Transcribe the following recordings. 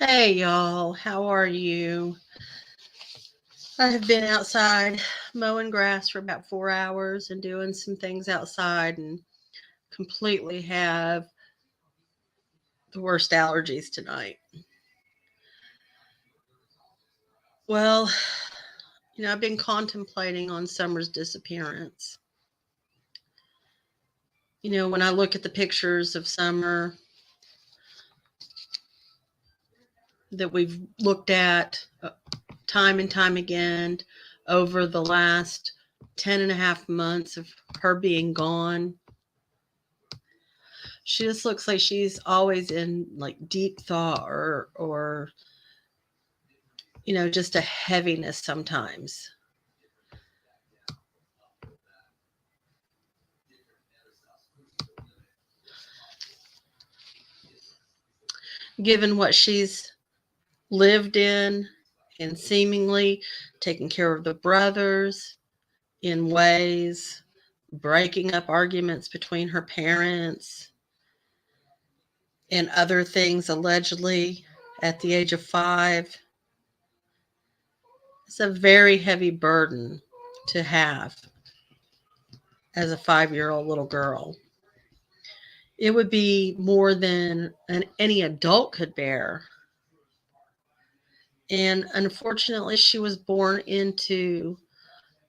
Hey y'all, how are you? I have been outside mowing grass for about 4 hours and doing some things outside and completely have the worst allergies tonight. Well, I've been contemplating on Summer's disappearance. When I look at the pictures of Summer that we've looked at time and time again over the last 10 and a half months of her being gone, she just looks like she's always in like deep thought or just a heaviness sometimes. Given what she's lived in and seemingly taking care of the brothers in ways, breaking up arguments between her parents and other things allegedly at the age of 5. It's a very heavy burden to have as a 5-year-old little girl. It would be more than any adult could bear. And unfortunately, she was born into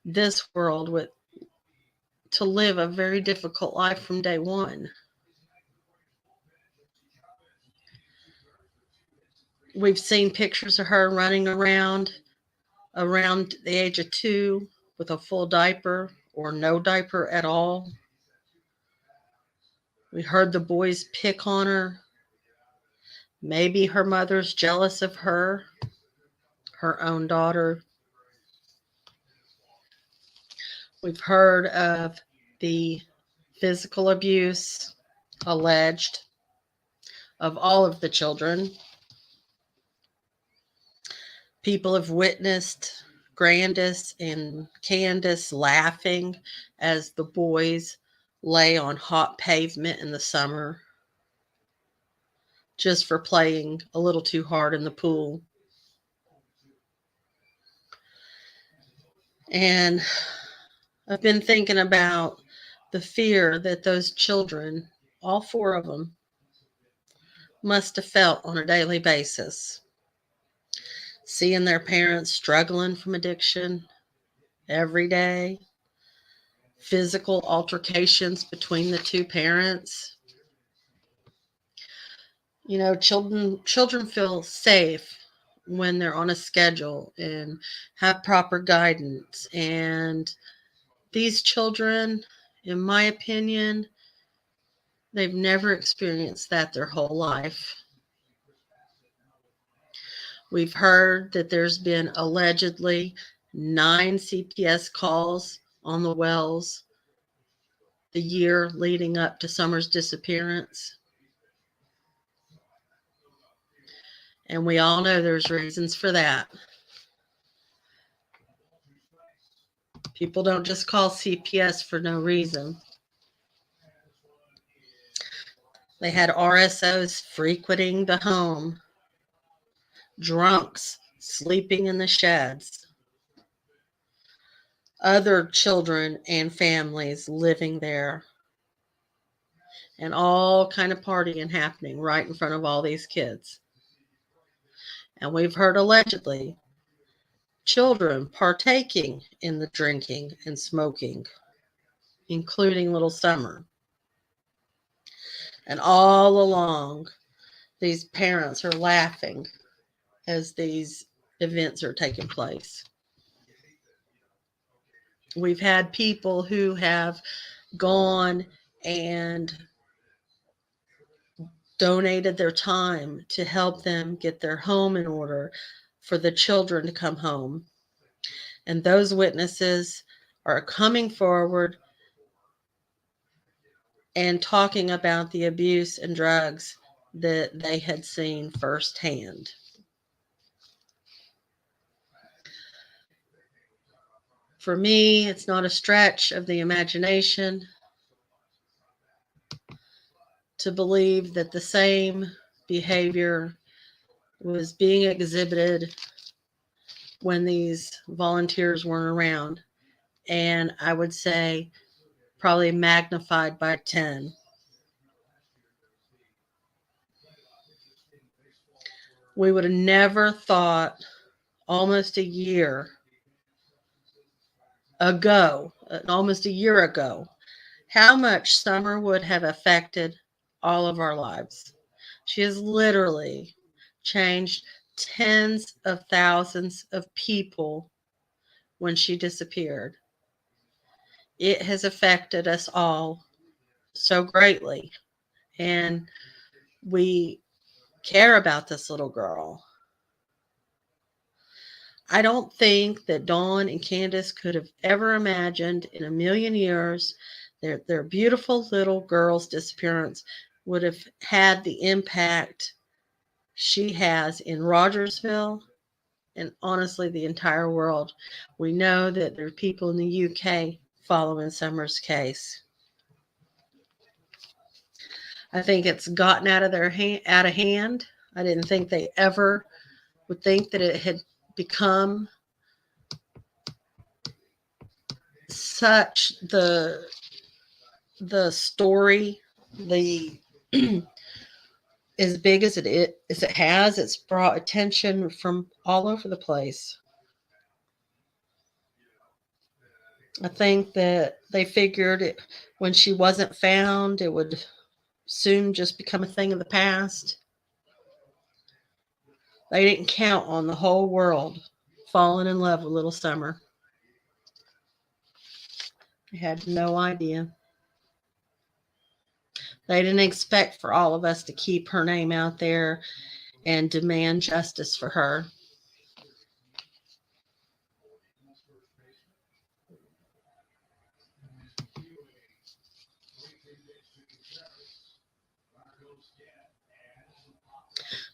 this world with to live a very difficult life from day one. We've seen pictures of her running around the age of 2 with a full diaper or no diaper at all. We heard the boys pick on her. Maybe her mother's jealous of her own daughter. We've heard of the physical abuse alleged of all of the children. People have witnessed Grandis and Candace laughing as the boys lay on hot pavement in the summer just for playing a little too hard in the pool. And I've been thinking about the fear that those children, all 4 of them, must have felt on a daily basis. Seeing their parents struggling from addiction every day, physical altercations between the 2 parents. Children feel safe when they're on a schedule and have proper guidance. And these children, in my opinion, they've never experienced that their whole life. We've heard that there's been allegedly 9 CPS calls on the wells the year leading up to Summer's disappearance. And we all know there's reasons for that. People don't just call CPS for no reason. They had RSOs frequenting the home, drunks sleeping in the sheds, other children and families living there, and all kind of partying happening right in front of all these kids. And we've heard allegedly children partaking in the drinking and smoking, including little Summer. And all along, these parents are laughing as these events are taking place. We've had people who have gone and donated their time to help them get their home in order for the children to come home. And those witnesses are coming forward and talking about the abuse and drugs that they had seen firsthand. For me, it's not a stretch of the imagination to believe that the same behavior was being exhibited when these volunteers weren't around. And I would say probably magnified by 10. We would have never thought almost a year ago, almost a year ago, how much Summer would have affected all of our lives. She has literally changed tens of thousands of people when she disappeared. It has affected us all so greatly. And we care about this little girl. I don't think that Dawn and Candace could have ever imagined in a million years their beautiful little girl's disappearance would have had the impact she has in Rogersville and honestly the entire world. We know that there are people in the UK following Summer's case. I think it's gotten out of out of hand. I didn't think they ever would think that it had become such the story, the as big as it has. It's brought attention from all over the place. I think that they figured when she wasn't found, it would soon just become a thing of the past. They didn't count on the whole world falling in love with little Summer. They had no idea. They didn't expect for all of us to keep her name out there and demand justice for her.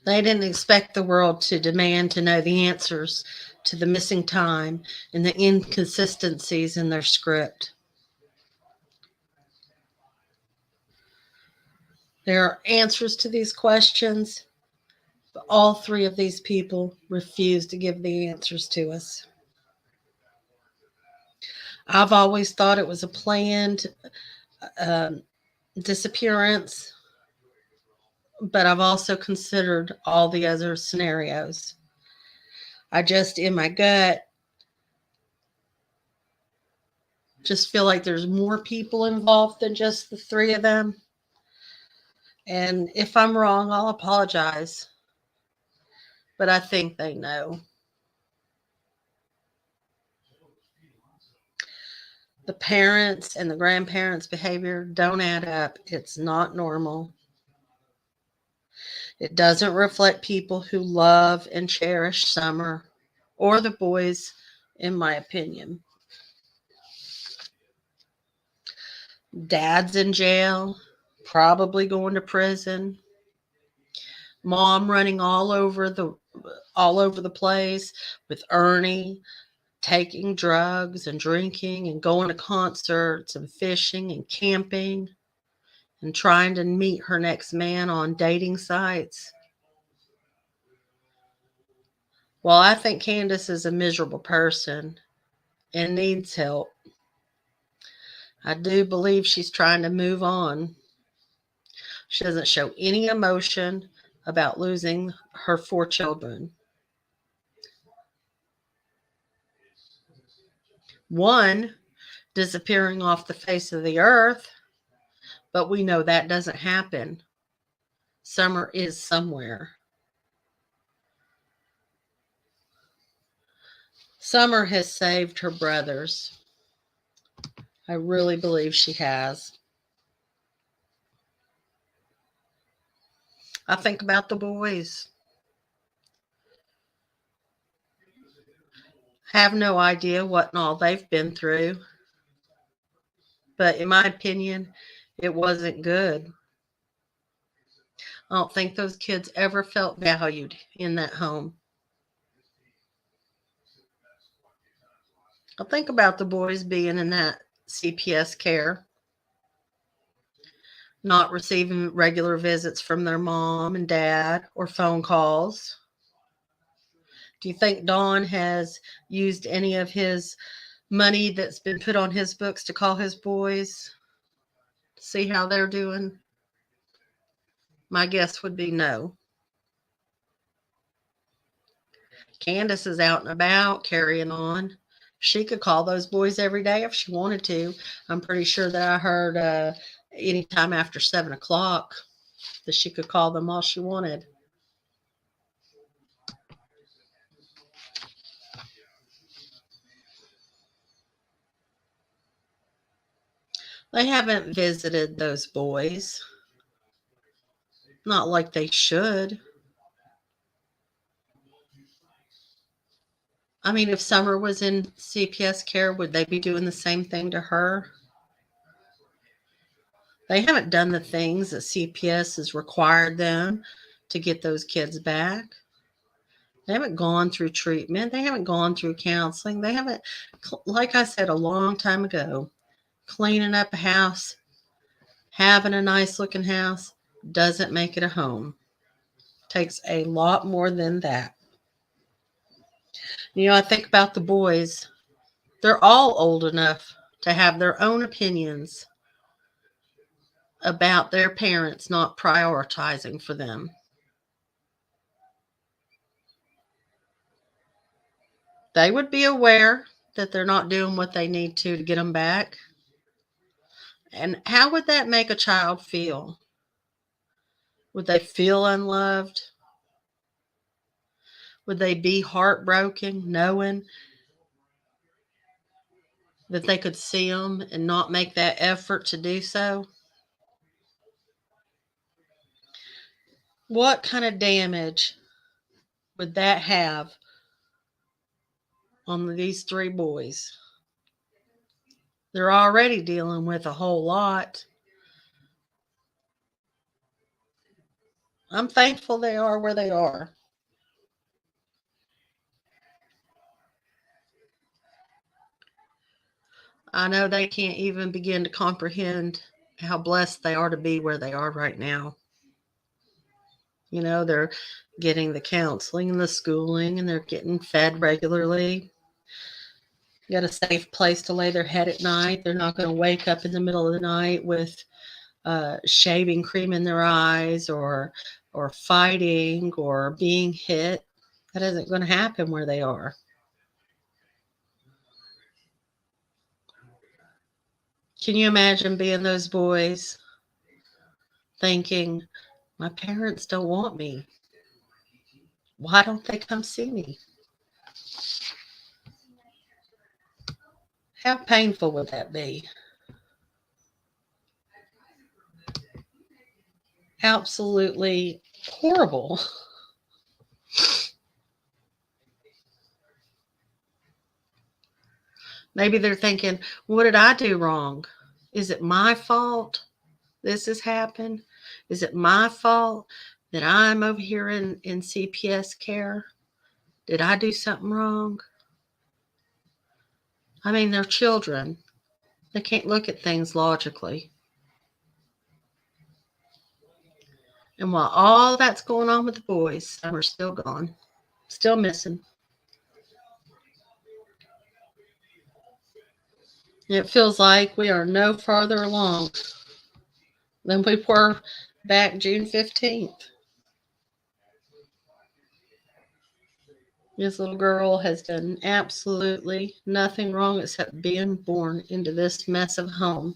They didn't expect the world to demand to know the answers to the missing time and the inconsistencies in their script. There are answers to these questions, but all three of these people refuse to give the answers to us. I've always thought it was a planned um, disappearance, but I've also considered all the other scenarios. I just, in my gut, just feel like there's more people involved than just the three of them. And if I'm wrong, I'll apologize. But I think they know. The parents and the grandparents' behavior don't add up. It's not normal. It doesn't reflect people who love and cherish Summer or the boys, in my opinion. Dad's in jail, probably going to prison. Mom running all over the place with Ernie, taking drugs and drinking and going to concerts and fishing and camping and trying to meet her next man on dating sites. Well, I think Candace is a miserable person and needs help. I do believe she's trying to move on. She doesn't show any emotion about losing her 4 children. One disappearing off the face of the earth, but we know that doesn't happen. Summer is somewhere. Summer has saved her brothers. I really believe she has. I think about the boys. Have no idea what and all they've been through, but in my opinion, it wasn't good. I don't think those kids ever felt valued in that home. I think about the boys being in that CPS care, not receiving regular visits from their mom and dad or phone calls. Do you think Don has used any of his money that's been put on his books to call his boys, see how they're doing? My guess would be no. Candace is out and about carrying on. She could call those boys every day if she wanted to. I'm pretty sure that I heard anytime after 7 o'clock that she could call them all she wanted. They haven't visited those boys. Not like they should. I mean, if Summer was in CPS care, would they be doing the same thing to her? They haven't done the things that CPS has required them to get those kids back. They haven't gone through treatment. They haven't gone through counseling. They haven't, like I said a long time ago, cleaning up a house, having a nice looking house doesn't make it a home. Takes a lot more than that. I think about the boys. They're all old enough to have their own opinions about their parents not prioritizing for them. They would be aware that they're not doing what they need to get them back. And how would that make a child feel? Would they feel unloved? Would they be heartbroken knowing that they could see them and not make that effort to do so? What kind of damage would that have on these three boys? They're already dealing with a whole lot. I'm thankful they are where they are. I know they can't even begin to comprehend how blessed they are to be where they are right now. They're getting the counseling and the schooling, and they're getting fed regularly. Got a safe place to lay their head at night. They're not going to wake up in the middle of the night with shaving cream in their eyes or fighting or being hit. That isn't going to happen where they are. Can you imagine being those boys thinking, my parents don't want me? Why don't they come see me? How painful would that be? Absolutely horrible. Maybe they're thinking, what did I do wrong? Is it my fault this has happened? Is it my fault that I'm over here in CPS care? Did I do something wrong? I mean, they're children. They can't look at things logically. And while all that's going on with the boys, some are still gone, still missing. It feels like we are no farther along than we were back June 15th. This little girl has done absolutely nothing wrong except being born into this mess of home.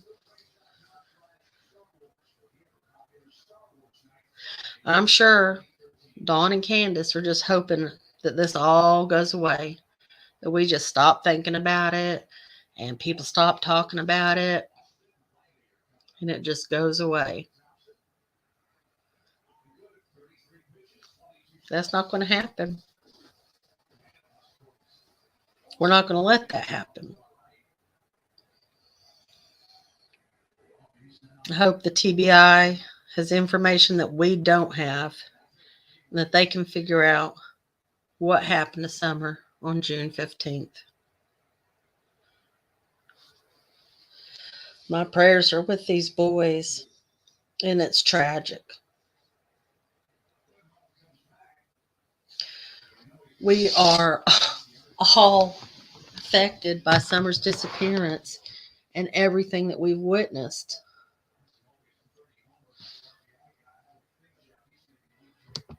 I'm sure Dawn and Candace are just hoping that this all goes away, that we just stop thinking about it and people stop talking about it and it just goes away. That's not going to happen. We're not going to let that happen. I hope the TBI has information that we don't have and that they can figure out what happened to Summer on June 15th. My prayers are with these boys, and it's tragic. We are all affected by Summer's disappearance and everything that we've witnessed.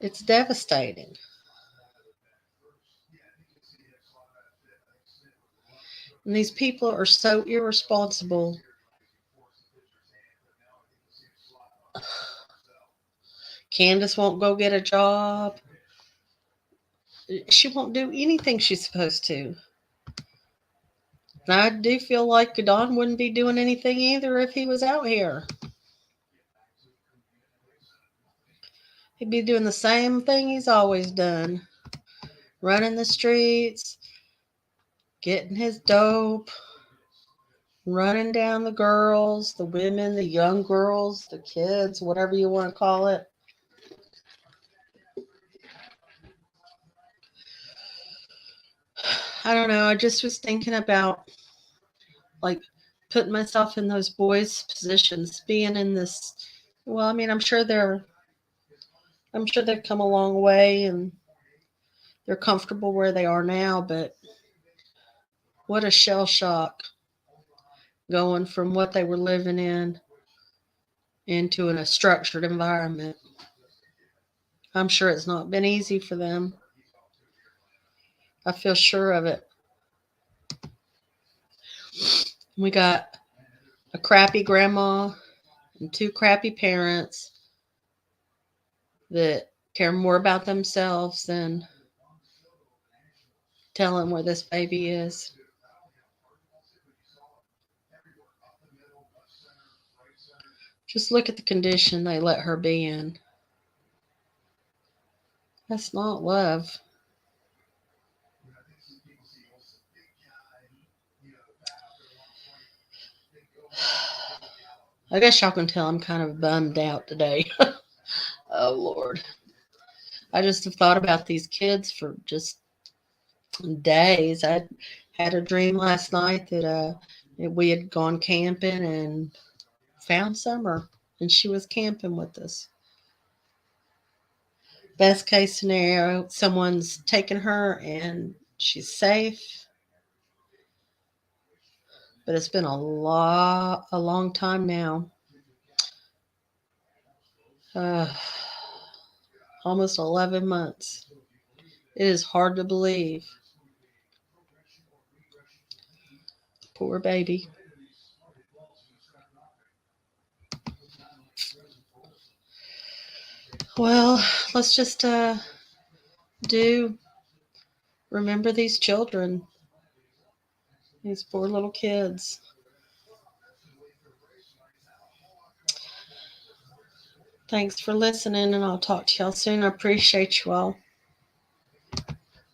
It's devastating. And these people are so irresponsible. Candace won't go get a job. She won't do anything she's supposed to. And I do feel like Don wouldn't be doing anything either if he was out here. He'd be doing the same thing he's always done, running the streets, getting his dope, running down the girls, the women, the young girls, the kids, whatever you want to call it. I don't know. I just was thinking about like putting myself in those boys' positions, being in this. Well, I mean, I'm sure they've come a long way and they're comfortable where they are now, but what a shell shock going from what they were living in into a structured environment. I'm sure it's not been easy for them. I feel sure of it. We got a crappy grandma and two crappy parents that care more about themselves than telling where this baby is. Just look at the condition they let her be in. That's not love. I guess y'all can tell I'm kind of bummed out today. Oh, Lord. I just have thought about these kids for just days. I had a dream last night that we had gone camping and found Summer, and she was camping with us. Best case scenario, someone's taken her and she's safe. But it's been a long time now. Uh, almost 11 months. It is hard to believe. Poor baby. Well, let's just do remember these children, these poor little kids. Thanks for listening, and I'll talk to y'all soon. I appreciate you all.